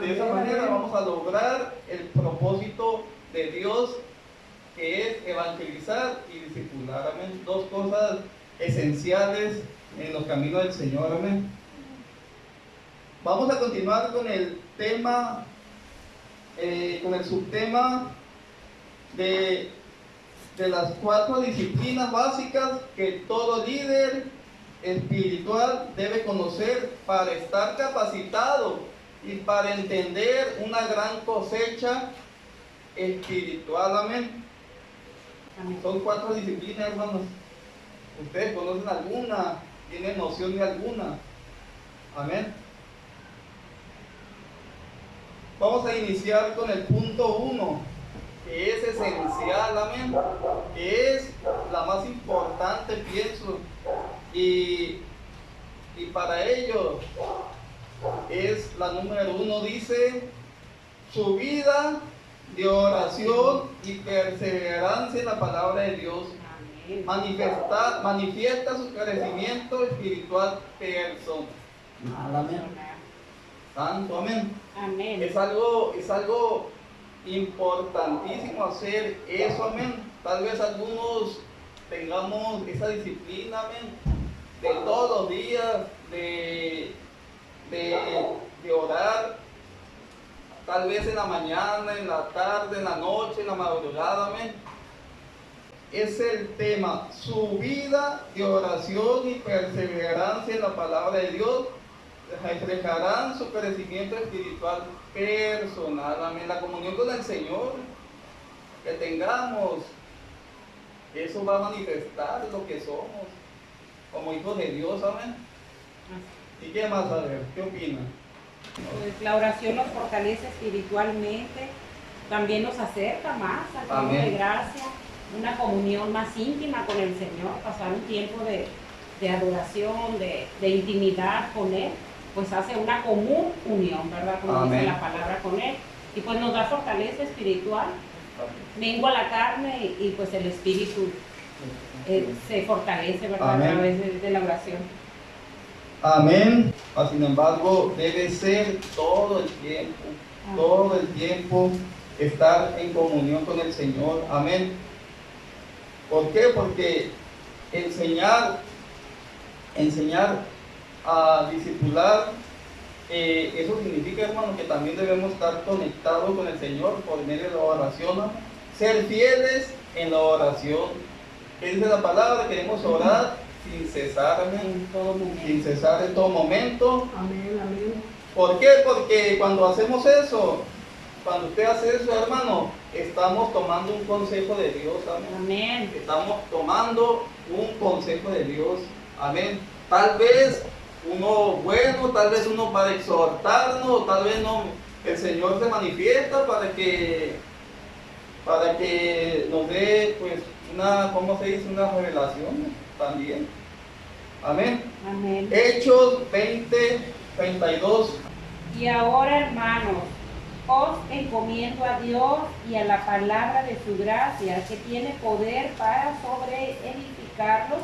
De esa manera vamos a lograr el propósito de Dios, que es evangelizar y discipular. Amén. Dos cosas esenciales en los caminos del Señor. Amén. Vamos a continuar con el tema, con el subtema de las 4 disciplinas básicas que todo líder espiritual debe conocer para estar capacitado y para entender una gran cosecha espiritual. Amén. Son 4 disciplinas, hermanos. ¿Ustedes conocen alguna? ¿Tienen noción de alguna? Amén. Vamos a iniciar con el punto 1, que es esencial, amén, que es la más importante, pienso, y para ello es la número 1, dice: su vida de oración y perseverancia en la palabra de Dios. Manifiesta su crecimiento espiritual personal. Amén. Santo, amén. Amén. Es algo importantísimo hacer eso, amén. Tal vez algunos tengamos esa disciplina, amén, de todos los días, de orar, tal vez en la mañana, en la tarde, en la noche, en la madrugada, amén. Es el tema: su vida de oración y perseverancia en la palabra de Dios reflejarán su crecimiento espiritual personal. Amén. La comunión con el Señor que tengamos, eso va a manifestar lo que somos como hijos de Dios. Amén. ¿Y qué más? A ver, ¿qué opinan? Pues la oración nos fortalece espiritualmente, también nos acerca más al trono de gracia, una comunión más íntima con el Señor, pasar un tiempo de adoración, de intimidad con Él, pues hace una común unión, ¿verdad? Como dice la palabra, con Él, y pues nos da fortaleza espiritual, mengua la carne y pues el espíritu se fortalece, ¿verdad? A través de la oración. Amén. Sin embargo, debe ser todo el tiempo estar en comunión con el Señor. Amén. ¿Por qué? Porque enseñar a discipular, eso significa, hermano, que también debemos estar conectados con el Señor por medio de la oración, ¿no? Ser fieles en la oración. ¿Qué dice la palabra? Queremos orar sin cesar, amén. Sin cesar en todo momento. Amén, amén. ¿Por qué? Porque cuando hacemos eso, cuando usted hace eso, hermano, estamos tomando un consejo de Dios. Amén. Amén. Estamos tomando un consejo de Dios. Amén. Tal vez uno bueno, tal vez uno para exhortarnos, tal vez no, el Señor se manifiesta para que nos dé, pues, ¿cómo se dice? Una revelación también. Amén. Amén. Hechos 20:32. Y ahora, hermanos, os encomiendo a Dios y a la palabra de su gracia, que tiene poder para sobreedificarlos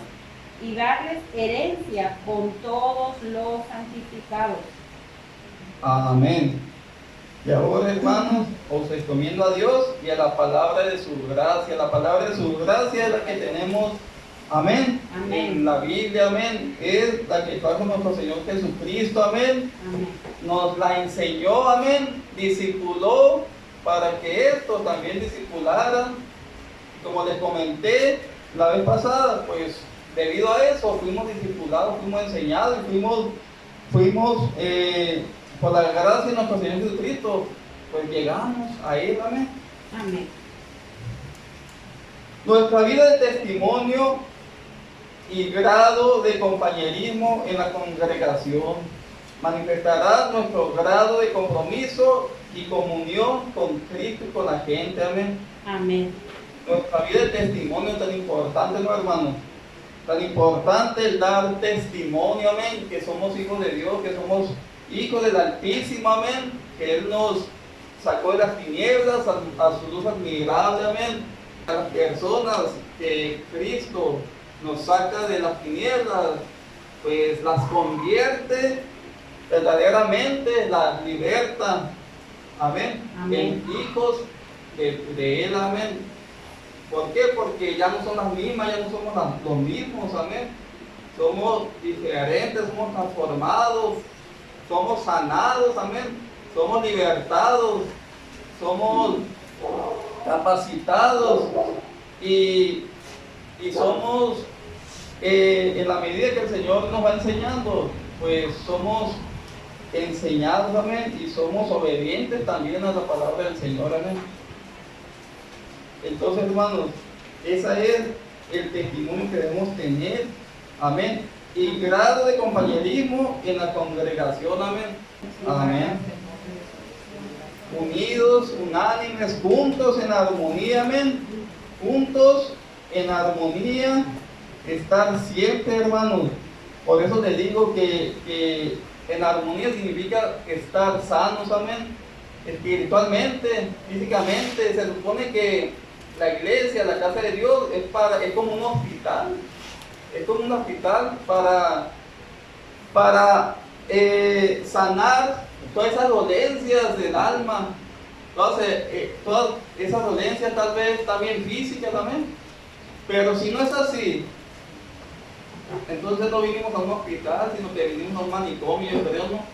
y darles herencia con todos los santificados. Amén. Y ahora, hermanos, os encomiendo a Dios y a la palabra de su gracia. La palabra de su gracia es la que tenemos, amén, amén, en la Biblia, amén, es la que trajo nuestro Señor Jesucristo, amén. Amén. Nos la enseñó, amén, discipuló para que esto también discipulara. Como les comenté la vez pasada, pues debido a eso fuimos discipulados, fuimos enseñados y fuimos por la gracia de nuestro Señor Jesucristo, pues llegamos a Él, amén. Amén. Nuestra vida de testimonio y grado de compañerismo en la congregación manifestará nuestro grado de compromiso y comunión con Cristo y con la gente, amén. Amén. Nuestra vida de testimonio es tan importante, ¿no, hermano? Tan importante el dar testimonio, amén, que somos hijos de Dios, que somos hijos del Altísimo, amén, que Él nos sacó de las tinieblas a su luz admirable, amén. A las personas que Cristo nos saca de las tinieblas, pues las convierte verdaderamente, las liberta amén, Amén. en hijos de Él, amén. ¿Por qué? Porque ya no son las mismas, ya no somos los mismos, amén. Somos diferentes, somos transformados, somos sanados, amén. Somos libertados, somos capacitados y somos, en la medida que el Señor nos va enseñando, pues somos enseñados, amén, y somos obedientes también a la palabra del Señor, amén. Entonces, hermanos, ese es el testimonio que debemos tener, amén, y grado de compañerismo en la congregación, amén, amén. Unidos, unánimes, juntos en armonía, amén, juntos en armonía, estar siempre, hermanos. Por eso les digo que en armonía significa estar sanos, amén, espiritualmente, físicamente. Se supone que la iglesia, la casa de Dios, es como un hospital, para sanar todas esas dolencias del alma, todas esas dolencias tal vez también físicas también, pero si no es así, entonces no vinimos a un hospital, sino que vinimos a un manicomio, ¿no?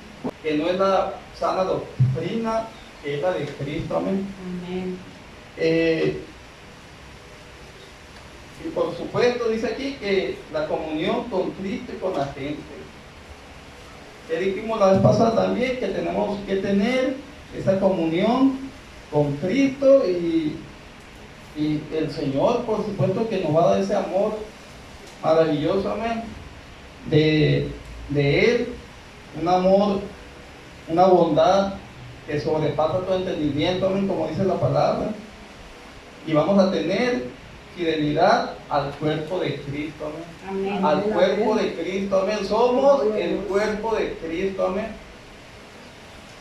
Que no es la sana doctrina, que es la de Cristo, amén. Amén. Y por supuesto dice aquí que la comunión con Cristo y con la gente. Ya dijimos la vez pasada también que tenemos que tener esa comunión con Cristo y el Señor, por supuesto, que nos va a dar ese amor maravilloso, amén, de Él, un amor, una bondad que sobrepasa todo entendimiento, amén, como dice la palabra. Y vamos a tener fidelidad al cuerpo de Cristo, amén. Amén. Al cuerpo de Cristo, amén. Somos el cuerpo de Cristo, amén.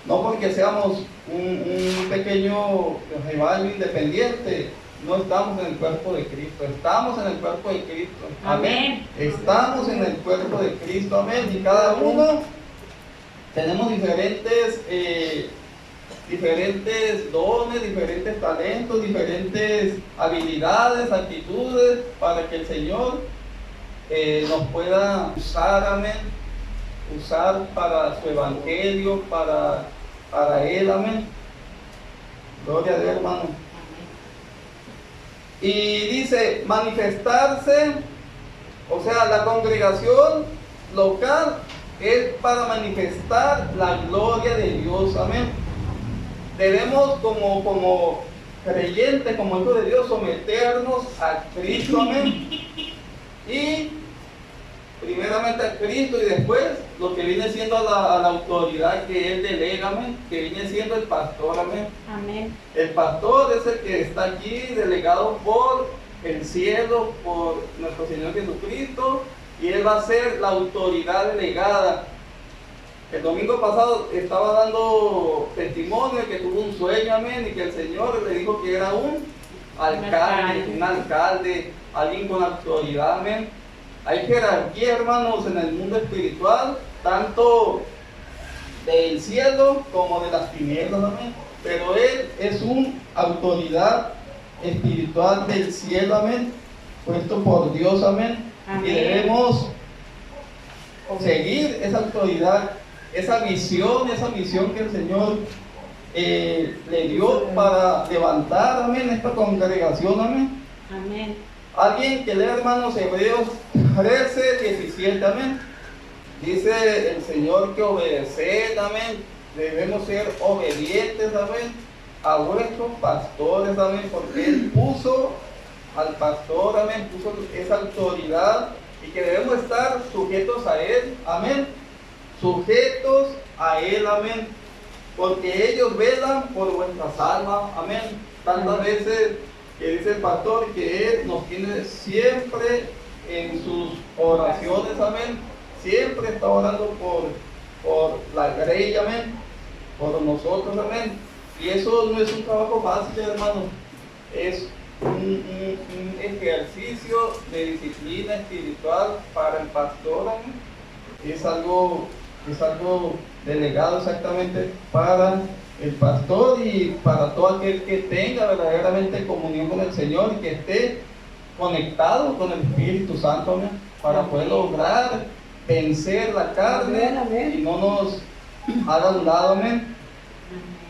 No porque seamos un pequeño rebaño independiente, no estamos en el cuerpo de Cristo, estamos en el cuerpo de Cristo, amén. Estamos en el cuerpo de Cristo, amén. Y cada uno tenemos diferentes dones, diferentes talentos, diferentes habilidades, actitudes, para que el Señor nos pueda usar, amén, usar para su evangelio, para Él, amén. Gloria a Dios, hermano. Y dice, manifestarse, o sea, la congregación local es para manifestar la gloria de Dios, amén. Debemos como creyentes, como hijos de Dios, someternos a Cristo, amén. Y primeramente a Cristo y después lo que viene siendo a la autoridad que Él delega, amén, que viene siendo el pastor, amén. Amén. El pastor es el que está aquí delegado por el cielo, por nuestro Señor Jesucristo, y Él va a ser la autoridad delegada. El domingo pasado estaba dando testimonio de que tuvo un sueño, amén, y que el Señor le dijo que era un alcalde, alguien con autoridad, amén. Hay jerarquía, hermanos, en el mundo espiritual, tanto del cielo como de las tinieblas, amén. Pero Él es una autoridad espiritual del cielo, amén, puesto por Dios, amén. Amén. Y debemos seguir esa autoridad, esa misión que el Señor le dio para levantar, amén, esta congregación, amén. Amén. Alguien que lea, hermanos, Hebreos 13:17, amén. Dice el Señor que obedeced, amén. Debemos ser obedientes, amén, a vuestros pastores, amén, porque Él puso al pastor, amén, puso esa autoridad y que debemos estar sujetos a Él, amén. Sujetos a Él, amén, porque ellos velan por vuestras almas, amén. Tantas veces que dice el pastor que Él nos tiene siempre en sus oraciones, amén. Siempre está orando por la grey, amén, por nosotros, amén. Y eso no es un trabajo fácil, hermanos. Es un ejercicio de disciplina espiritual para el pastor, amén. Es algo delegado exactamente para el pastor y para todo aquel que tenga verdaderamente comunión con el Señor y que esté conectado con el Espíritu Santo, amén, para poder lograr vencer la carne, amén, amén, y no nos haga a un lado, amén.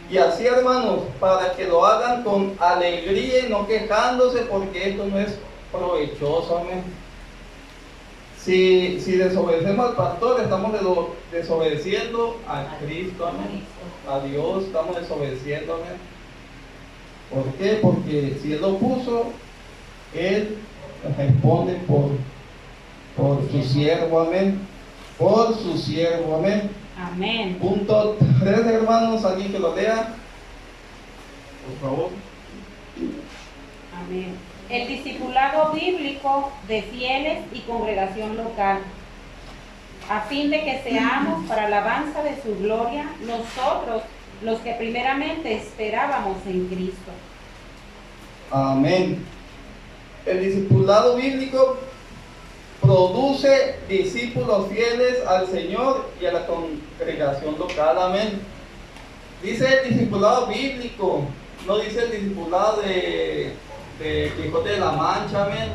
Y así, hermanos, para que lo hagan con alegría y no quejándose, porque esto no es provechoso, amén. Si desobedecemos al pastor, estamos desobedeciendo a Cristo, amén. A Dios estamos desobedeciendo, amén. ¿Por qué? Porque si Él lo puso, Él responde por su siervo, amén. Por su siervo, amén. Amén. Punto 3, hermanos, alguien que lo lea, por favor. Amén. El discipulado bíblico de fieles y congregación local, a fin de que seamos para alabanza de su gloria nosotros los que primeramente esperábamos en Cristo. Amén. El discipulado bíblico produce discípulos fieles al Señor y a la congregación local, amén. Dice el discipulado bíblico, no dice el discipulado de Quijote de la Mancha, amén.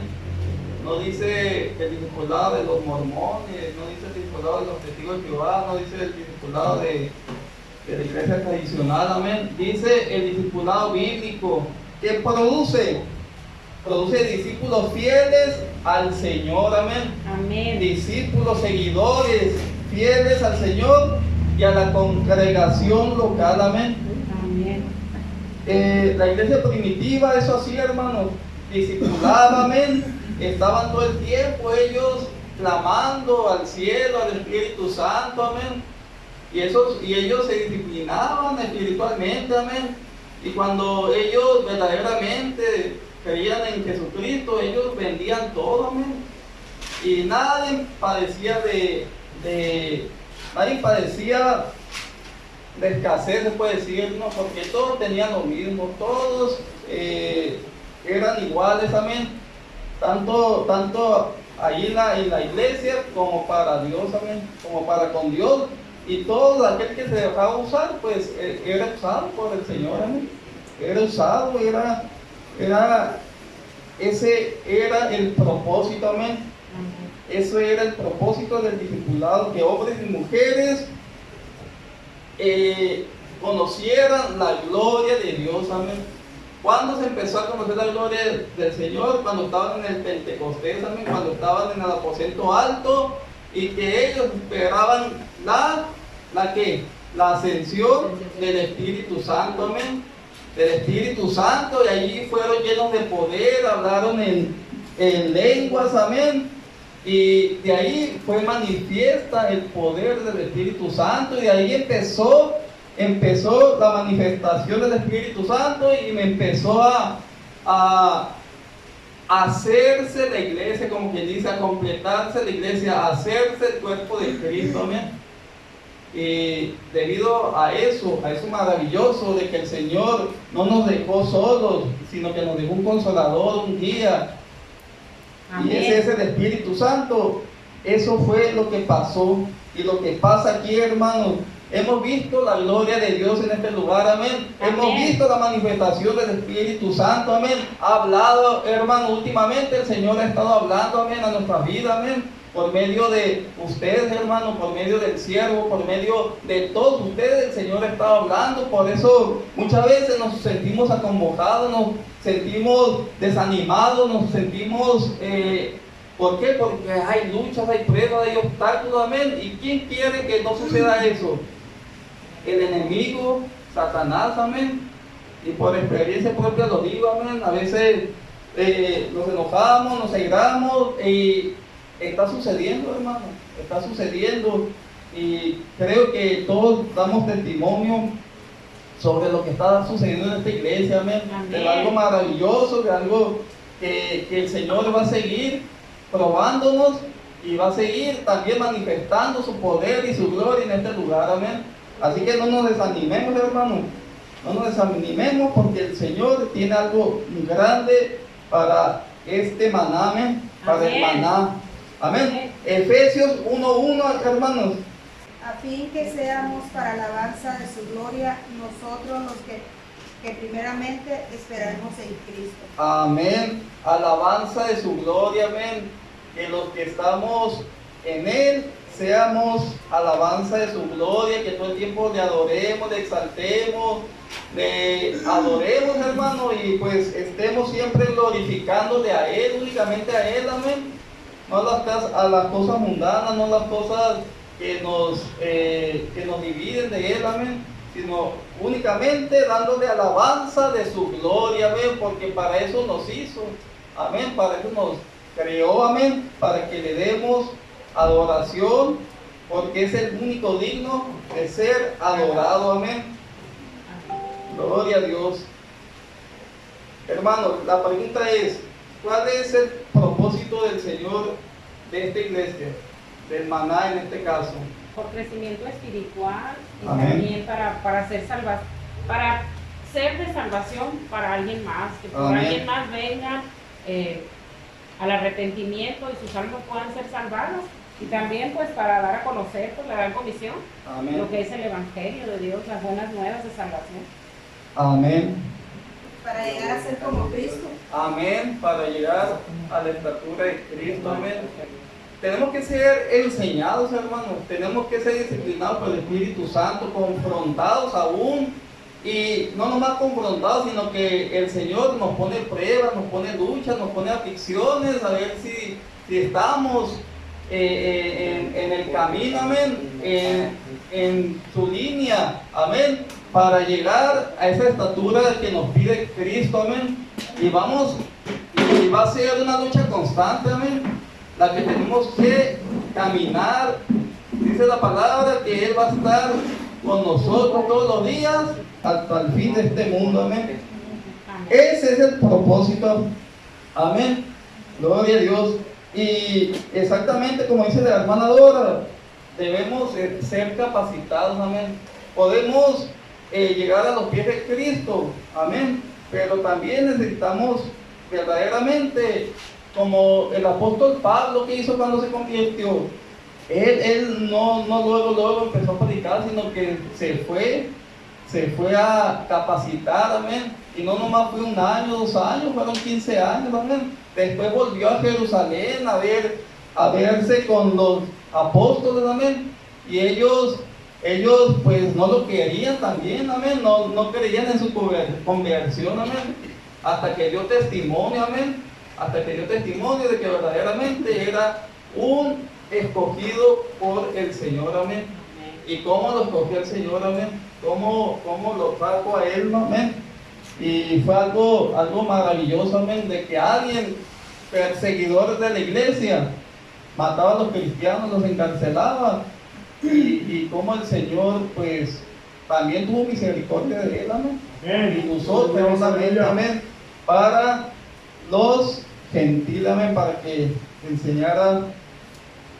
No dice el discipulado de los mormones, no dice el discipulado de los testigos de Jehová, no dice el discipulado de la iglesia tradicional, amén. Dice el discipulado bíblico que produce discípulos fieles al Señor, amén. Amén. Discípulos, seguidores, fieles al Señor y a la congregación local, amén. Amén. La iglesia primitiva, eso así, hermanos, discipulada, amén. Estaban todo el tiempo ellos clamando al cielo, al Espíritu Santo, amén. Y ellos se disciplinaban espiritualmente, amén. Y cuando ellos verdaderamente creían en Jesucristo, ellos vendían todo, amén. Y nadie padecía de escasez, se puede decir, ¿no? Porque todos tenían lo mismo, todos eran iguales, amén. Tanto ahí en la iglesia como para Dios, amén, como para con Dios. Y todo aquel que se dejaba usar, pues era usado por el Señor, amén. Era usado, ese era el propósito, amén. Eso era el propósito del discipulado, que hombres y mujeres conocieran la gloria de Dios, amén. ¿Cuándo se empezó a conocer la gloria del Señor? Cuando estaban en el Pentecostés, amén, cuando estaban en el aposento alto y que ellos esperaban la ascensión del Espíritu Santo, amén. Del Espíritu Santo, y allí fueron llenos de poder, hablaron en lenguas, amén. Y de ahí fue manifiesta el poder del Espíritu Santo, y de ahí empezó la manifestación del Espíritu Santo, y me empezó a hacerse la iglesia, como quien dice, a completarse la iglesia, a hacerse el cuerpo de Cristo, amén. Y debido a eso maravilloso de que el Señor no nos dejó solos, sino que nos dejó un consolador, un guía. Amén. Y ese es el Espíritu Santo. Eso fue lo que pasó y lo que pasa aquí, hermanos. Hemos visto la gloria de Dios en este lugar, amén. Hemos visto la manifestación del Espíritu Santo, amén. Ha hablado, hermano, últimamente el Señor ha estado hablando, amén, a nuestra vida, amén. Por medio de ustedes, hermanos, por medio del siervo, por medio de todos ustedes, el Señor ha estado hablando. Por eso muchas veces nos sentimos acongojados, nos sentimos desanimados, nos sentimos... ¿por qué? Porque hay luchas, hay pruebas, hay obstáculos, amén. ¿Y quién quiere que no suceda eso? El enemigo, Satanás, amén. Y por experiencia propia lo digo, amén. A veces nos enojamos, nos airamos y está sucediendo, hermano. Está sucediendo. Y creo que todos damos testimonio sobre lo que está sucediendo en esta iglesia, amén. De algo maravilloso, de algo que el Señor va a seguir probándonos y va a seguir también manifestando su poder y su gloria en este lugar, amén. Así que no nos desanimemos, hermanos, no nos desanimemos, porque el Señor tiene algo grande para este maná, amén, para el maná, amén. Efesios 1:1, hermanos. a fin que seamos para alabanza de su gloria nosotros los que primeramente esperamos en Cristo. Amén. Alabanza de su gloria, amén. Que los que estamos en Él seamos alabanza de su gloria, que todo el tiempo le adoremos, le exaltemos, le adoremos, hermano, y pues estemos siempre glorificándole a Él, únicamente a Él, amén. No a las cosas mundanas, no las cosas que nos dividen de Él, amén, sino únicamente dándole alabanza de su gloria, amén, porque para eso nos hizo, amén, para eso nos creó, amén, para que le demos adoración, porque es el único digno de ser adorado, amén. Gloria a Dios. Hermano, la pregunta es, ¿cuál es el propósito del Señor de esta iglesia? Del maná en este caso. Por crecimiento espiritual y amén. También para ser de salvación para alguien más, que por amén. Alguien más venga al arrepentimiento y sus almas puedan ser salvadas, y también pues para dar a conocer pues, la gran comisión, amén. Lo que es el Evangelio de Dios, las buenas nuevas de salvación. Amén. Para llegar a ser como Cristo. Amén, para llegar a la estatura de Cristo, amén. Tenemos que ser enseñados, hermanos, tenemos que ser disciplinados por el Espíritu Santo, confrontados aún, y no nomás confrontados, sino que el Señor nos pone pruebas, nos pone luchas, nos pone aflicciones, a ver si estamos en el camino, amén, en su línea, amén, para llegar a esa estatura que nos pide Cristo, amén, y va a ser una lucha constante, amén, la que tenemos que caminar. Dice la palabra que Él va a estar con nosotros todos los días hasta el fin de este mundo, amén. Ese es el propósito, amén, gloria a Dios. Y exactamente como dice la hermana Dora, debemos ser capacitados, amén. Podemos llegar a los pies de Cristo, amén, pero también necesitamos verdaderamente, como el apóstol Pablo que hizo cuando se convirtió. Él no luego empezó a predicar, sino que se fue a capacitar, amén, y no nomás fue 1 año, 2 años, fueron 15 años, amén. Después volvió a Jerusalén a verse con los apóstoles, amén, y ellos pues no lo querían también, amén, no creían en su conversión, amén, hasta que dio testimonio, amén, de que verdaderamente era un escogido por el Señor, amén. ¿Y cómo lo escogió el Señor, amén? ¿Cómo lo trajo a Él, amén? Y fue algo maravilloso, amén, de que alguien, perseguidor de la iglesia, mataba a los cristianos, los encarcelaba, y cómo el Señor, pues, también tuvo misericordia de Él, amén. Y nosotros, amén, para los gentiles, amén, para que enseñara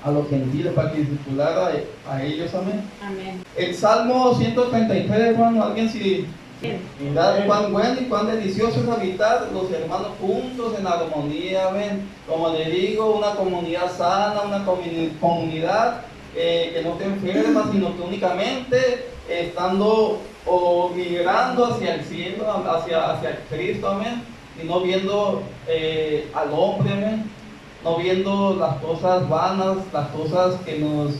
a los gentiles, para que discipulara a ellos, amén. Amén. El Salmo 133, hermano, alguien si mirad cuán bueno y cuán delicioso es habitar los hermanos juntos en armonía, amén. Como le digo, una comunidad sana, una comunidad que no te enferma, sino que únicamente estando o migrando hacia el cielo, hacia Cristo, amén, y no viendo al hombre, amén, no viendo las cosas vanas, las cosas que nos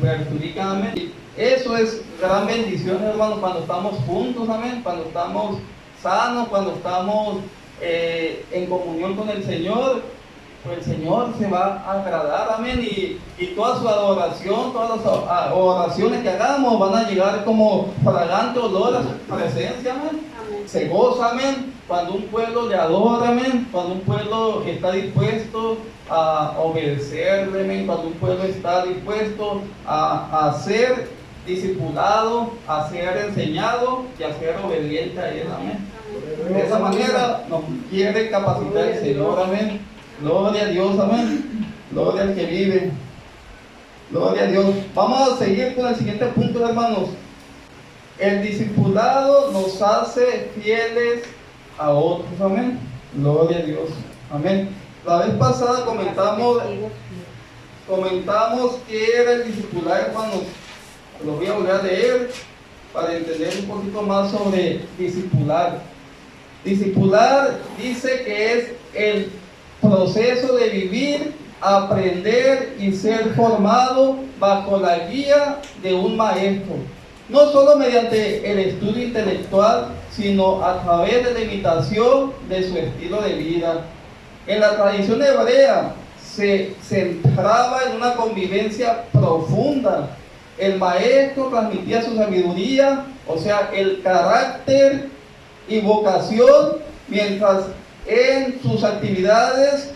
perjudican, amén. Y eso es gran bendición, hermano, cuando estamos juntos, amén, cuando estamos sanos, cuando estamos en comunión con el Señor. Pues el Señor se va a agradar, amén, y toda su adoración, todas las oraciones que hagamos van a llegar como fragante olor a su presencia, amén. Se goza, amén, cuando un pueblo le adora, amén, cuando un pueblo está dispuesto a obedecerle, amén, cuando un pueblo está dispuesto a ser discipulado, a ser enseñado y a ser obediente a Él, amén. De esa manera nos quiere capacitar el Señor, amén. Gloria a Dios, amén. Gloria al que vive. Gloria a Dios. Vamos a seguir con el siguiente punto, hermanos. El discipulado nos hace fieles a otros, amén. Gloria a Dios, amén. La vez pasada comentamos que era el discipulado, hermanos. Lo voy a volver a leer para entender un poquito más sobre discipular. Discipular dice que es el proceso de vivir, aprender y ser formado bajo la guía de un maestro. No solo mediante el estudio intelectual, sino a través de la imitación de su estilo de vida. En la tradición hebrea se centraba en una convivencia profunda. El maestro transmitía su sabiduría, o sea, el carácter y vocación, mientras en sus actividades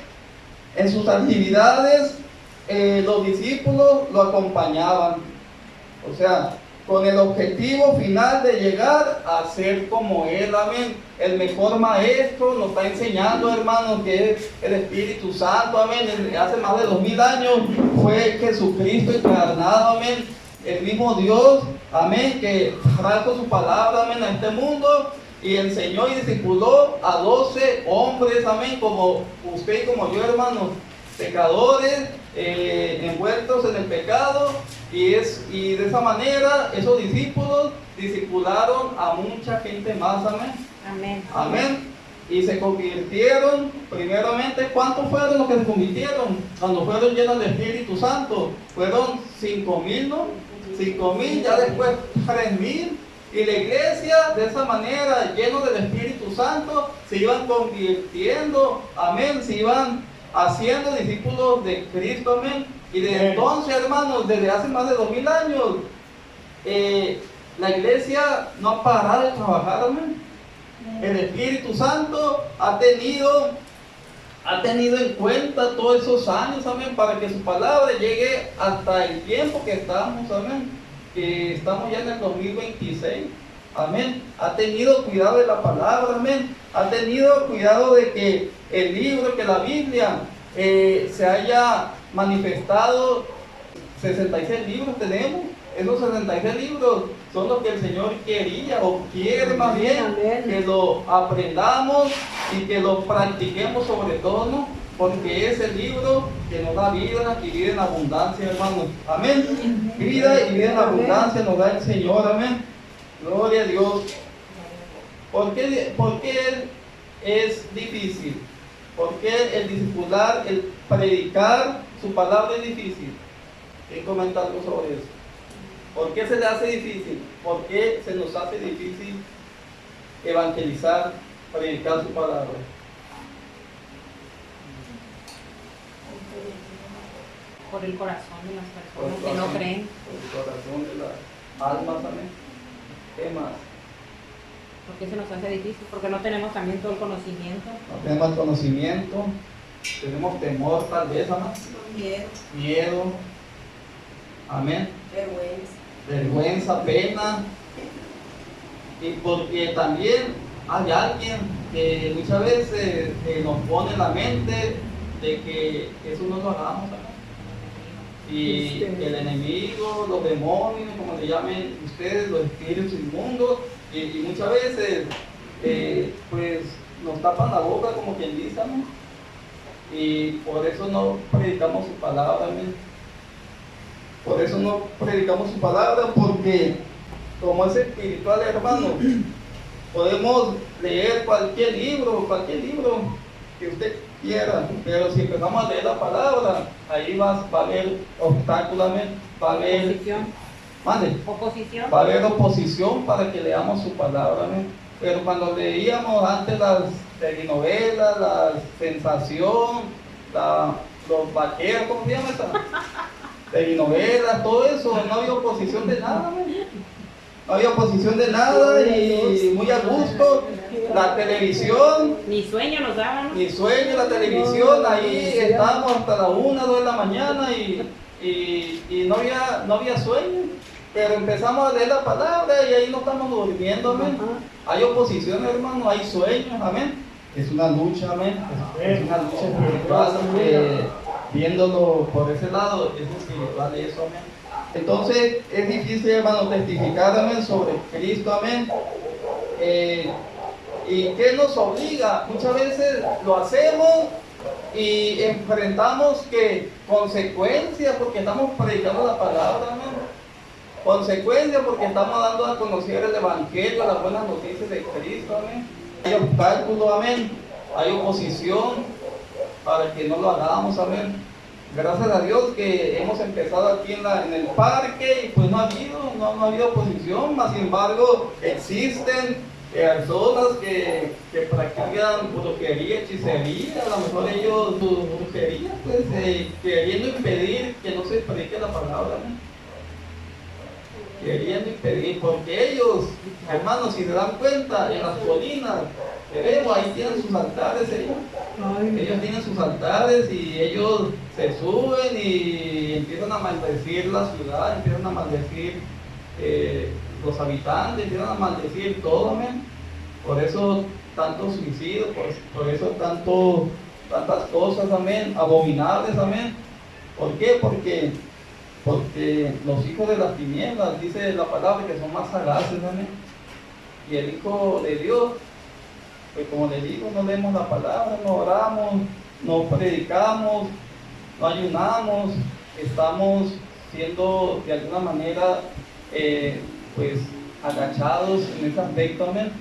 los discípulos lo acompañaban. O sea, con el objetivo final de llegar a ser como Él, amén. El mejor maestro nos está enseñando, hermanos, que es el Espíritu Santo, amén. Hace más de 2000 años fue Jesucristo encarnado, amén. El mismo Dios, amén, que trajo su palabra, amén, a este mundo y enseñó y discipuló a 12 hombres, amén, como usted y como yo, hermanos, pecadores, envueltos en el pecado. Y de esa manera esos discípulos discipularon a mucha gente más, amén. Amén. Amén. Y se convirtieron, primeramente, ¿cuántos fueron los que se convirtieron? Cuando fueron llenos del Espíritu Santo, fueron 5,000, ¿no? 5,000, ya después 3,000. Y la iglesia, de esa manera, llenos del Espíritu Santo, se iban convirtiendo, amén, se iban haciendo discípulos de Cristo, amén. Y desde entonces, hermanos, desde hace más de 2000 años, la iglesia no ha parado de trabajar, amén. El Espíritu Santo ha tenido en cuenta todos esos años, amén, para que su palabra llegue hasta el tiempo que estamos, amén, que estamos ya en el 2026, amén. Ha tenido cuidado de la palabra, amén. Ha tenido cuidado de que el libro, que la Biblia se haya manifestado. 66 libros tenemos. Esos 66 libros son los que el Señor quería o quiere más bien que lo aprendamos y que lo practiquemos sobre todo, ¿no? Porque es el libro que nos da vida y vida en abundancia, hermanos. Amén. Vida y vida en abundancia nos da el Señor, amén. Gloria a Dios. ¿Por qué es difícil? ¿Por qué el discipular, el predicar su palabra es difícil? ¿Quién comenta algo sobre eso? ¿Por qué se le hace difícil? ¿Por qué se nos hace difícil evangelizar, predicar su palabra? Por el corazón de las personas que no creen. Por el corazón de las almas, amén. ¿Qué más? ¿Por qué se nos hace difícil? Porque no tenemos también todo el conocimiento. No tenemos conocimiento, tenemos temor tal vez, amén. Miedo. Amén. Vergüenza, pena. Y porque también hay alguien que muchas veces nos pone en la mente de que eso no lo hagamos, amén. Y el enemigo, los demonios, como le llamen ustedes, los espíritus inmundos, y muchas veces pues nos tapan la boca, como quien dice, ¿no? Y por eso no predicamos su palabra, amén. Por eso no predicamos su palabra, porque como es espiritual, hermano, podemos leer cualquier libro que usted quiera, pero si empezamos a leer la palabra, ahí va a haber obstáculos, va a haber oposición. Va a haber oposición para que leamos su palabra, amén. Pero cuando leíamos antes las telenovelas, la sensación, los vaqueros, ¿cómo se llama esa? Telenovelas, todo eso, no había oposición de nada, amén. No había oposición de nada y muy a gusto. La televisión. Ni sueño nos daban. Ni sueño, la televisión, ahí estábamos hasta las 1, 2 de la mañana y no había sueño. Pero empezamos a leer la palabra y ahí no estamos durmiendo, amén. Hay oposición, hermano, hay sueños, amén. Es una lucha, amén. Es una lucha espiritual, viéndolo por ese lado, es espiritual eso, amén. Entonces es difícil, hermano, testificar, amén, sobre Cristo, amén. ¿Y qué nos obliga? Muchas veces lo hacemos y enfrentamos que consecuencias porque estamos predicando la palabra, amén. Consecuencia porque estamos dando a conocer el Evangelio, las buenas noticias de Cristo, amén. Hay obstáculos, amén. Hay oposición para que no lo hagamos, amén. Gracias a Dios que hemos empezado aquí en el parque y pues no ha habido oposición, mas sin embargo existen personas que practican brujería, hechicería, a lo mejor ellos, su brujería, pues queriendo impedir que no se predique la palabra, ¿no? Queriendo impedir, porque ellos, hermanos, si se dan cuenta, en las colinas, ahí tienen sus altares, ellos tienen sus altares y ellos se suben y empiezan a maldecir la ciudad, empiezan a maldecir los habitantes, empiezan a maldecir todo, amén. Por eso tanto suicidio, por eso tantas cosas, amén, abominables, amén. ¿Por qué? Porque los hijos de las tinieblas, dice la palabra, que son más sagaces, amén. Y el Hijo de Dios, pues como les digo, no leemos la palabra, no oramos, no predicamos, no ayunamos, estamos siendo de alguna manera pues agachados en ese aspecto, amén.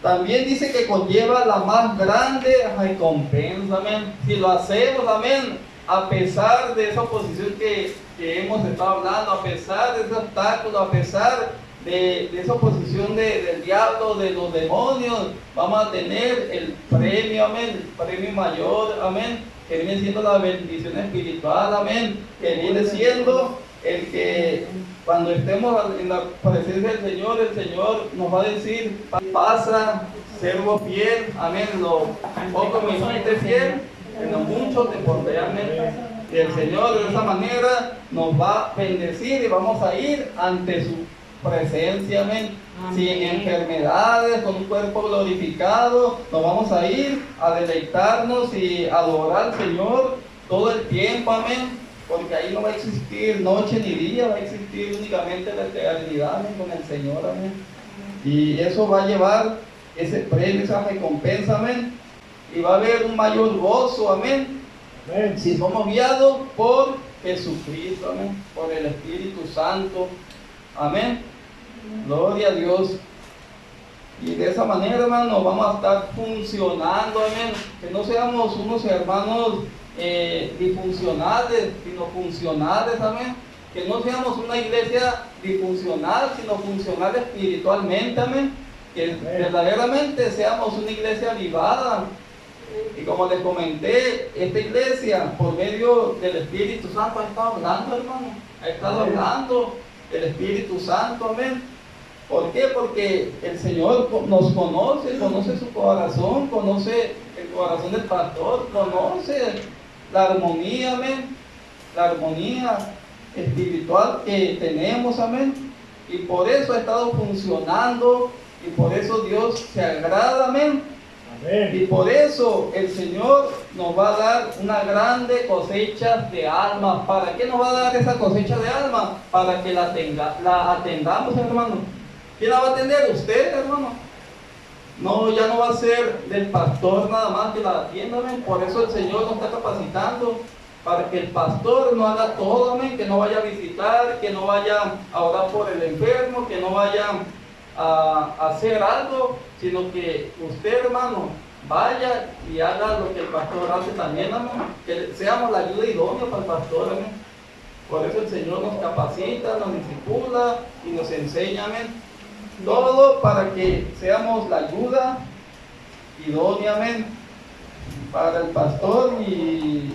También dice que conlleva la más grande recompensa, amén. Si lo hacemos, amén, a pesar de esa oposición que hemos estado hablando, a pesar de ese obstáculo, a pesar de esa oposición del diablo, de los demonios, vamos a tener el premio, amén, el premio mayor, amén, que viene siendo la bendición espiritual, amén, que viene siendo el que cuando estemos en la presencia del Señor, el Señor nos va a decir: pasa, siervo fiel, amén, lo poco me hiciste fiel, en lo mucho te pondré, amén. Y el Señor de esa manera nos va a bendecir y vamos a ir ante su presencia, amén. Sin enfermedades, con un cuerpo glorificado, nos vamos a ir a deleitarnos y adorar al Señor todo el tiempo, amén. Porque ahí no va a existir noche ni día, va a existir únicamente la eternidad, amén, con el Señor, amén. Y eso va a llevar ese premio, esa recompensa, amén. Y va a haber un mayor gozo, amén. Si somos guiados por Jesucristo, amén, por el Espíritu Santo, amén. Gloria a Dios. Y de esa manera, hermano, vamos a estar funcionando, amén. Que no seamos unos hermanos disfuncionales, sino funcionales, amén. Que no seamos una iglesia disfuncional, sino funcional espiritualmente, amén. Que verdaderamente seamos una iglesia avivada. Y como les comenté, esta iglesia, por medio del Espíritu Santo, ha estado hablando, hermano. Ha estado hablando del Espíritu Santo, amén. ¿Por qué? Porque el Señor nos conoce su corazón, conoce el corazón del pastor, conoce la armonía, amén. La armonía espiritual que tenemos, amén. Y por eso ha estado funcionando, y por eso Dios se agrada, amén. Y por eso el Señor nos va a dar una grande cosecha de almas. ¿Para qué nos va a dar esa cosecha de almas? Para que la atendamos, hermano. ¿Quién la va a atender? Usted, hermano. No, ya no va a ser del pastor nada más que la atienda, amén. Por eso el Señor nos está capacitando para que el pastor no haga todo, amén. Que no vaya a visitar, que no vaya a orar por el enfermo, que no vaya a hacer algo, sino que usted, hermano, vaya y haga lo que el pastor hace también, amén. Que seamos la ayuda idónea para el pastor, amén. Por eso el Señor nos capacita, nos discipula y nos enseña, amén. Todo para que seamos la ayuda idónea, amén, para el pastor y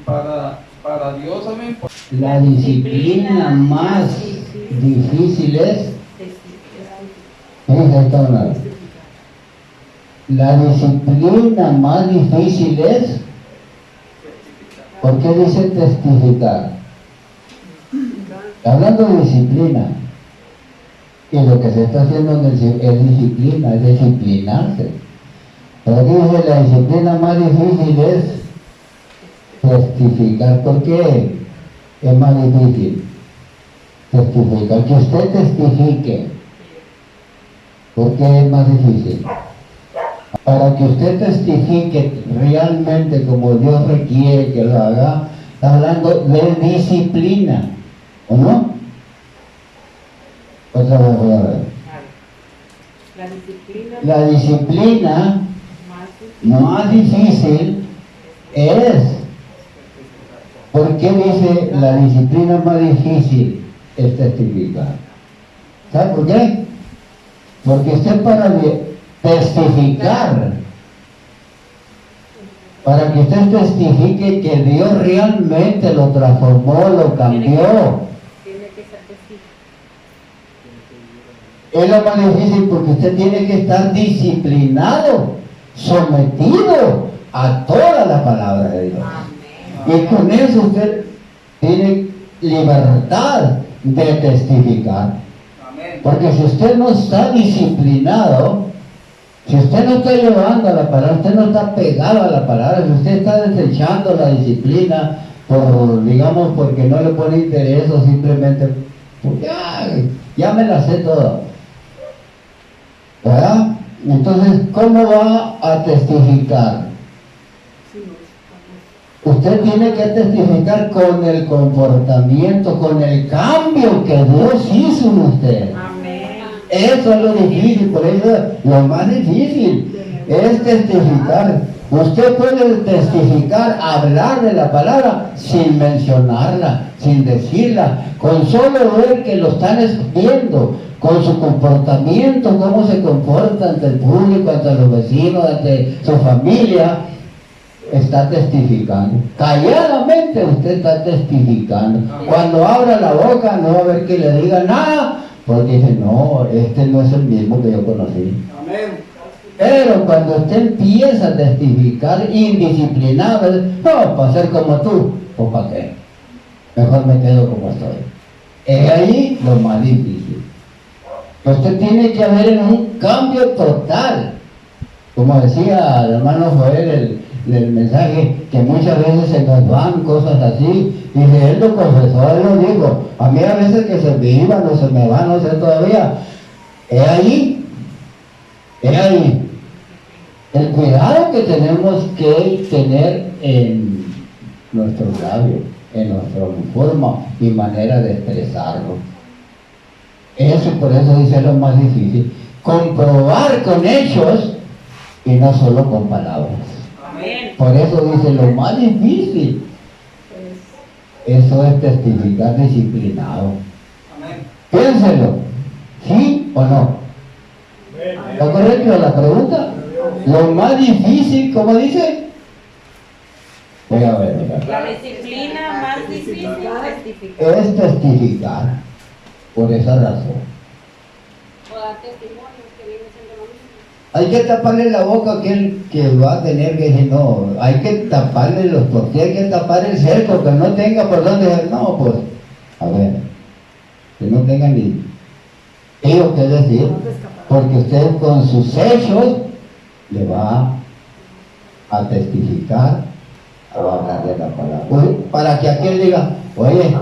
para Dios, amén. La disciplina más difícil es la disciplina más difícil es, ¿por qué dice testificar? Hablando de disciplina, y lo que se está haciendo es disciplina, es disciplinarse. Pero aquí dice la disciplina más difícil es testificar. ¿Por qué es más difícil testificar? Que usted testifique. ¿Por qué es más difícil? Para que usted testifique realmente como Dios requiere que lo haga, está hablando de disciplina, ¿o no? Otra vez voy a ver. La disciplina más difícil es. ¿Por qué dice la disciplina más difícil es testificar? ¿Sabe por qué? Porque usted para testificar, para que usted testifique que Dios realmente lo transformó, lo cambió, es lo más difícil, porque usted tiene que estar disciplinado, sometido a toda la palabra de Dios. Y con eso usted tiene libertad de testificar. Porque si usted no está disciplinado, si usted no está llevando a la palabra, usted no está pegado a la palabra, si usted está desechando la disciplina digamos, porque no le pone interés o simplemente, porque ya me la sé toda, ¿verdad? Entonces, ¿cómo va a testificar? Usted tiene que testificar con el comportamiento, con el cambio que Dios hizo en usted. Amén. Eso es lo difícil, por eso lo más difícil es testificar. Usted puede testificar, hablar de la palabra sin mencionarla, sin decirla, con solo ver que lo están viendo, con su comportamiento, cómo se comporta ante el público, ante los vecinos, ante su familia. Está testificando. Calladamente usted está testificando. Cuando abra la boca no va a haber que le diga nada, porque dice, no, este no es el mismo que yo conocí. Amén. Pero cuando usted empieza a testificar indisciplinado, no, para ser como tú, ¿o para qué? Mejor me quedo como estoy. Es ahí lo más difícil. Usted tiene que haber un cambio total. Como decía el hermano Joel, el mensaje, que muchas veces se nos van cosas así, y si él lo confesó, él lo dijo, a mí a veces que se me iban o se me van, no sé todavía, es ahí el cuidado que tenemos que tener en nuestros labios, en nuestra forma y manera de expresarlo. Eso, por eso dice lo más difícil, comprobar con hechos y no solo con palabras. Por eso dice lo más difícil. Eso es testificar disciplinado. Piénselo, ¿sí o no? ¿Está correcto la pregunta? Lo más difícil, ¿cómo dice? Voy a ver. La disciplina más difícil testificar. Es testificar. Por esa razón. O dar testimonios que vienen siendo lo mismo. Hay que taparle la boca a aquel que va a tener que decir, no, hay que taparle los porqués, hay que tapar el cerco, que no tenga por dónde decir, no, pues, a ver, que no tenga ni ellos que decir, porque usted con sus hechos le va a testificar, a hablar de la palabra. Pues, para que aquel diga, oye,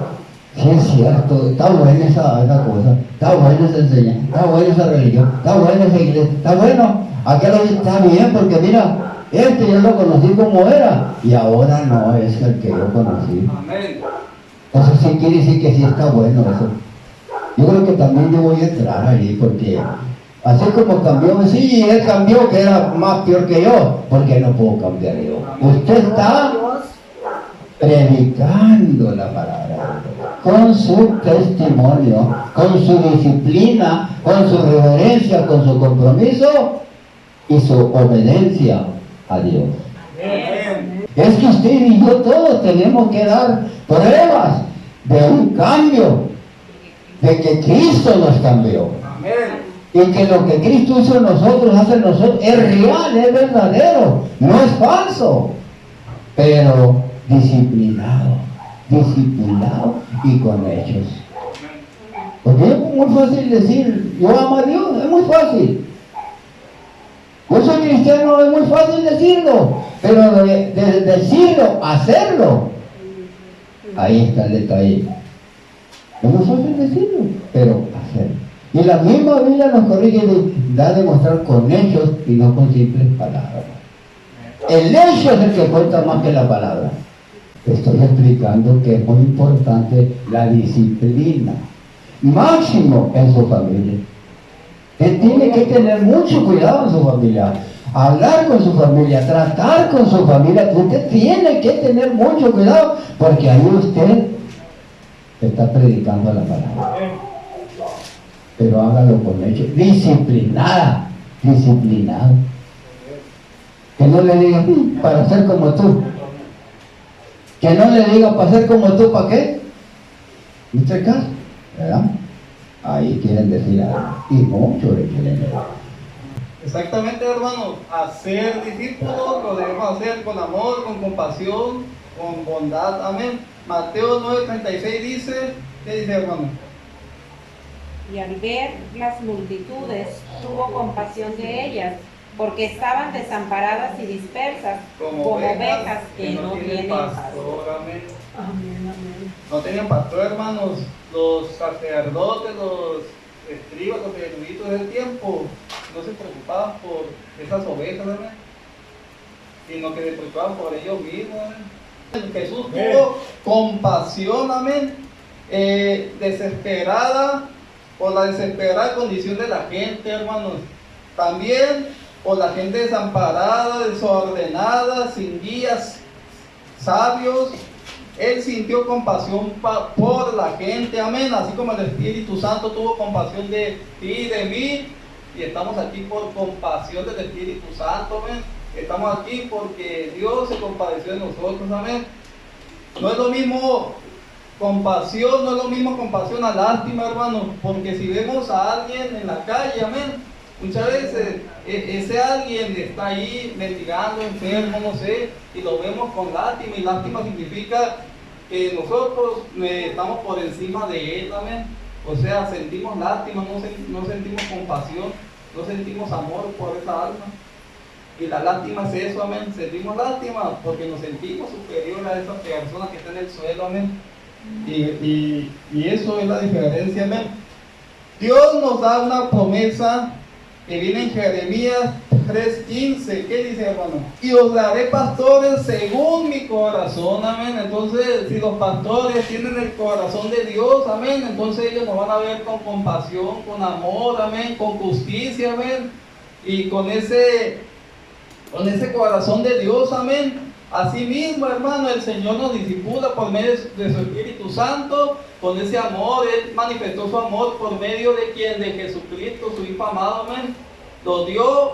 sí es cierto, está buena esa cosa, está buena esa enseñanza, está buena esa religión, está buena esa iglesia, está bueno, aquel está bien, porque mira, yo lo conocí como era, y ahora no es el que yo conocí. Eso sí quiere decir que sí está bueno eso. Yo creo que también yo voy a entrar allí, porque así como cambió, sí, él cambió, que era más peor que yo, porque no puedo cambiar yo. Usted está predicando la palabra con su testimonio, con su disciplina, con su reverencia, con su compromiso y su obediencia a Dios. Es que usted y yo todos tenemos que dar pruebas de un cambio, de que Cristo nos cambió. Y que lo que Cristo hizo en nosotros, hace en nosotros, es real, es verdadero, no es falso, pero disciplinado y con hechos. Porque es muy fácil decir, yo amo a Dios, es muy fácil. Yo soy cristiano, es muy fácil decirlo, pero de decirlo, hacerlo, ahí está el detalle. Es muy fácil decirlo, pero hacerlo. Y la misma Biblia nos corrige, da a demostrar con hechos y no con simples palabras. El hecho es el que cuenta más que la palabra. Estoy explicando que es muy importante la disciplina. máximo en su familia. Él tiene que tener mucho cuidado en su familia, hablar con su familia, tratar con su familia. Usted tiene que tener mucho cuidado, porque ahí usted está predicando la palabra. Pero hágalo con hecho, disciplinado. Que no le diga para ser como tú. Que no le diga para ser como tú, ¿para qué? ¿Usted caso? ¿Verdad? Ahí quieren decir algo. Y mucho le quieren decir. Exactamente, hermanos. Hacer discípulos lo debemos hacer con amor, con compasión, con bondad. Amén. Mateo 9:36 dice, ¿qué dice, hermano? Y al ver las multitudes, tuvo compasión de ellas, porque estaban desamparadas y dispersas, como ovejas que no tienen pastor. Amén. Amén, amén. No tenían pastor, hermanos. Los sacerdotes, los escribas, los eruditos del tiempo, no se preocupaban por esas ovejas, ¿verdad? Sino que se preocupaban por ellos mismos, ¿verdad? Jesús tuvo compasión, amén, desesperada, por la desesperada condición de la gente, hermanos. También por la gente desamparada, desordenada, sin guías sabios. Él sintió compasión por la gente, amén. Así como el Espíritu Santo tuvo compasión de ti y de mí. Y estamos aquí por compasión del Espíritu Santo, amén. Estamos aquí porque Dios se compadeció de nosotros, amén. No es lo mismo compasión, no es lo mismo compasión a lástima, hermano. Porque si vemos a alguien en la calle, amén, muchas veces ese alguien está ahí mendigando, enfermo, no sé, y lo vemos con lástima, y lástima significa que nosotros estamos por encima de él, amén. O sea, sentimos lástima, no sentimos compasión, no sentimos amor por esa alma. Y la lástima es eso, amén. Sentimos lástima porque nos sentimos superior a esa persona que está en el suelo, amén. Y eso es la diferencia, amén. Dios nos da una promesa que viene en Jeremías 3:15. ¿Qué dice, hermano? Y os daré pastores según mi corazón, amén. Entonces, si los pastores tienen el corazón de Dios, amén, entonces ellos nos van a ver con compasión, con amor, amén, con justicia, amén, y con ese corazón de Dios, amén. Asimismo, hermano, el Señor nos discipula por medio de su Espíritu Santo, con ese amor. Él manifestó su amor por medio de quien, de Jesucristo, su Hijo amado, amén. Lo dio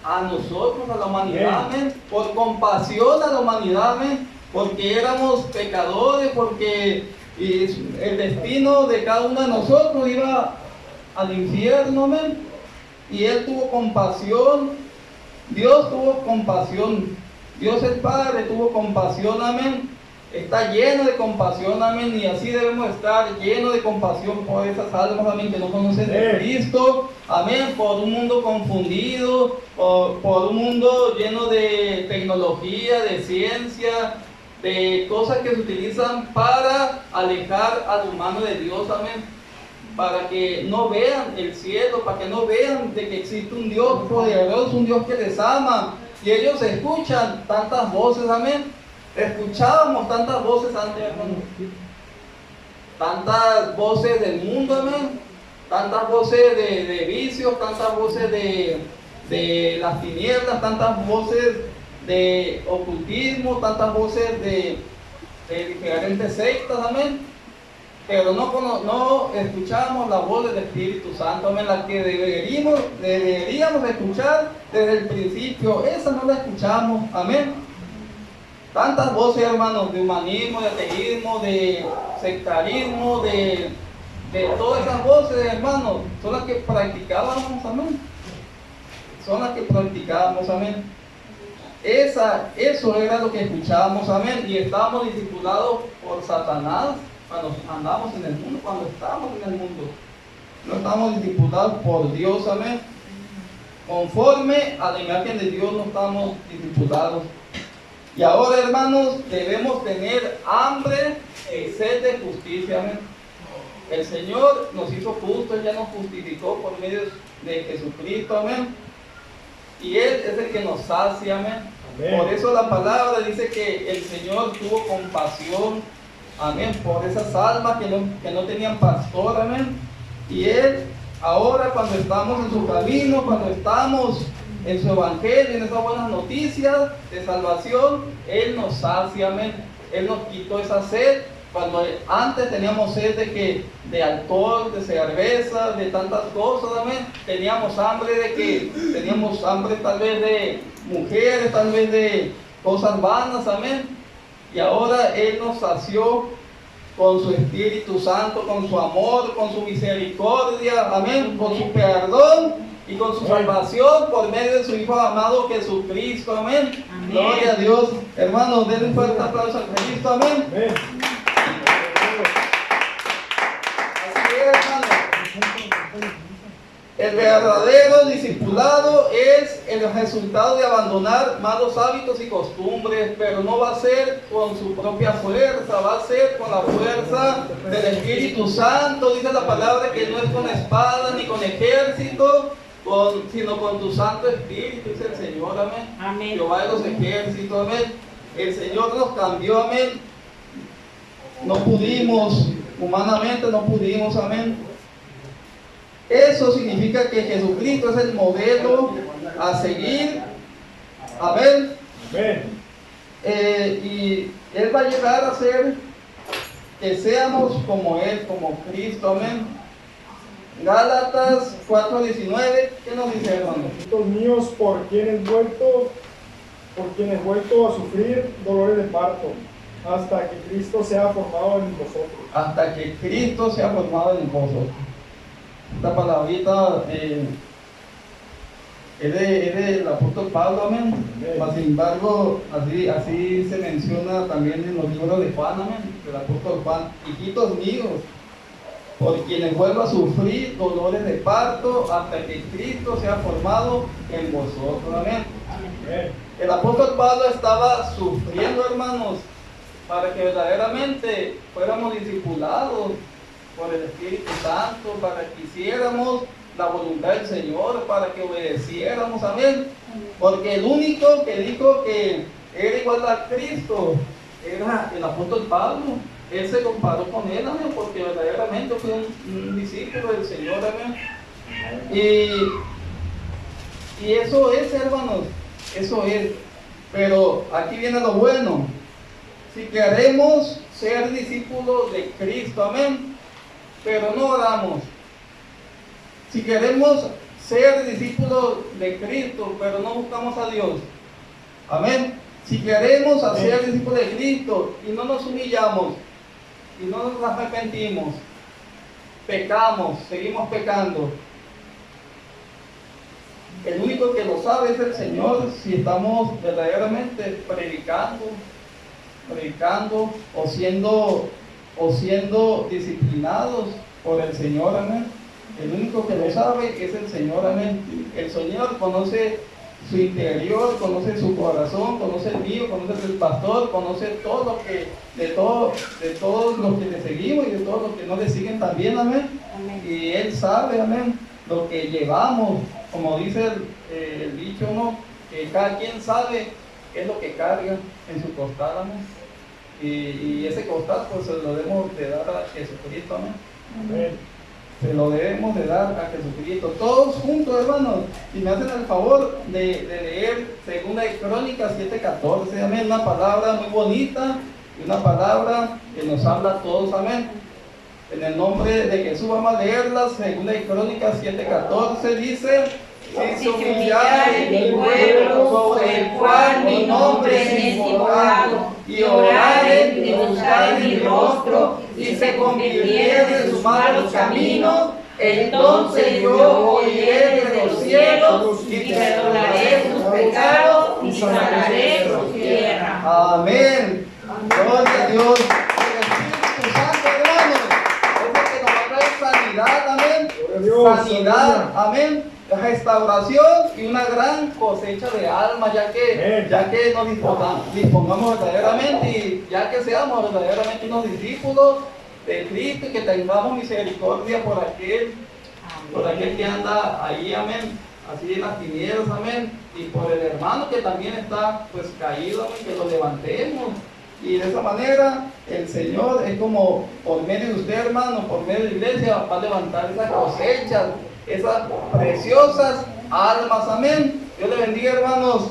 a nosotros, a la humanidad, amén, por compasión a la humanidad, amén, porque éramos pecadores, porque el destino de cada uno de nosotros iba al infierno, amén. Y Él tuvo compasión, Dios tuvo compasión. Dios el Padre tuvo compasión, amén. Está lleno de compasión, amén. Y así debemos estar llenos de compasión por esas almas, amén, que no conocen de Cristo, amén. Por un mundo confundido, por un mundo lleno de tecnología, de ciencia, de cosas que se utilizan para alejar al humano de Dios, amén. Para que no vean el cielo, para que no vean de que existe un Dios poderoso, un Dios que les ama. Y ellos escuchan tantas voces, amén. Escuchábamos tantas voces antes, hermano. Tantas voces del mundo, amén. Tantas voces de vicios, tantas voces de las tinieblas, tantas voces de ocultismo, tantas voces de diferentes sectas, amén. Pero no escuchamos la voz del Espíritu Santo, amén, la que deberíamos escuchar desde el principio. Esa no la escuchamos, amén. Tantas voces, hermanos, de humanismo, de ateísmo, de sectarismo, de todas esas voces, hermanos, son las que practicábamos, amén. Son las que practicábamos, amén. Eso era lo que escuchábamos, amén. Y estábamos discipulados por Satanás cuando andamos en el mundo, cuando estamos en el mundo. No estamos discipulados por Dios, amén. Conforme a la imagen de Dios no estamos discipulados. Y ahora, hermanos, debemos tener hambre y sed de justicia, amén. El Señor nos hizo justos, ya nos justificó por medio de Jesucristo, amén. Y Él es el que nos sacia, amén. Por eso la palabra dice que el Señor tuvo compasión amén, por esas almas que no tenían pastor, amén. Y Él, ahora cuando estamos en su camino, cuando estamos en su evangelio, en esas buenas noticias de salvación, Él nos sacia, amén. Él nos quitó esa sed. Cuando antes teníamos sed de alcohol, de cerveza, de tantas cosas, amén. Teníamos hambre teníamos hambre tal vez de mujeres, tal vez de cosas vanas, amén. Y ahora Él nos sació con su Espíritu Santo, con su amor, con su misericordia, amén, con su perdón y con su salvación por medio de su Hijo amado Jesucristo, amén. Amén. Gloria a Dios. Hermanos, denle un fuerte aplauso a Cristo, amén. Amén. Así es, hermanos. El verdadero discipulado es el resultado de abandonar malos hábitos y costumbres, pero no va a ser con su propia fuerza, va a ser con la fuerza del Espíritu Santo. Dice la palabra que no es con espada ni con ejército, sino con tu Santo Espíritu, dice el Señor, amén. Amén. Jehová de los ejércitos, amén. El Señor nos cambió, amén. No pudimos, humanamente no pudimos, amén. Eso significa que Jesucristo es el modelo a seguir, amén. Amén. Y Él va a llegar a ser que seamos como Él, como Cristo, amén. Gálatas 4:19, ¿qué nos dice, hermano? Hijitos míos, por quienes vuelto a sufrir dolores de parto, hasta que Cristo sea formado en vosotros. Hasta que Cristo sea formado en vosotros. Esta palabrita es del apóstol Pablo, amén. Sin embargo, así se menciona también en los libros de Juan, amén. El apóstol Juan, hijitos míos, por quienes vuelvo a sufrir dolores de parto, hasta que Cristo sea formado en vosotros, amén. El apóstol Pablo estaba sufriendo, hermanos, para que verdaderamente fuéramos discipulados por el Espíritu Santo, para que hiciéramos la voluntad del Señor, para que obedeciéramos, amén. Porque el único que dijo que era igual a Cristo era el apóstol Pablo. Él se comparó con él, amén, porque verdaderamente fue un discípulo del Señor, amén. Y eso es, hermanos, eso es. Pero aquí viene lo bueno. Si queremos ser discípulos de Cristo, amén, pero no oramos. Si queremos ser discípulos de Cristo, pero no buscamos a Dios, amén. Si queremos ser discípulos de Cristo y no nos humillamos y no nos arrepentimos, pecamos, seguimos pecando. El único que lo sabe es el Señor, si estamos verdaderamente predicando o siendo disciplinados por el Señor, amén. El único que lo sabe es el Señor, amén. El Señor conoce su interior, conoce su corazón, conoce el mío, conoce el pastor, conoce todo lo que, de todos los que le seguimos y de todos los que no le siguen también, amén. Amén. Y Él sabe, amén, lo que llevamos, como dice el dicho, ¿no? Que cada quien sabe qué es lo que carga en su costal, amén. Y ese costal pues se lo debemos de dar a Jesucristo, amén. Amén. Se lo debemos de dar a Jesucristo. Todos juntos, hermanos, si me hacen el favor de leer 2 Crónicas 7:14, amén. Una palabra muy bonita y una palabra que nos habla a todos, amén. En el nombre de Jesús vamos a leerla. 2 Crónicas 7:14 dice: si se humillare mi pueblo, sobre el cual mi nombre es invocado, y oraren y buscaren mi rostro, y se convirtieren de sus malos caminos, entonces yo oiré desde los cielos y perdonaré sus pecados y sanaré su tierra. Amén. Gloria a Dios. El Espíritu Santo, hermanos, es el que nos va a traer sanidad, amén. Sanidad, amén. Restauración y una gran cosecha de almas, ya que nos dispongamos verdaderamente y ya que seamos verdaderamente unos discípulos de Cristo y que tengamos misericordia por aquel que anda ahí, amén, así en las tinieblas, amén, y por el hermano que también está pues caído, amén, que lo levantemos Y de esa manera el Señor es como por medio de usted, hermano, por medio de la iglesia, va a levantar esas cosechas, esas preciosas almas. Amén. Dios le bendiga, hermanos.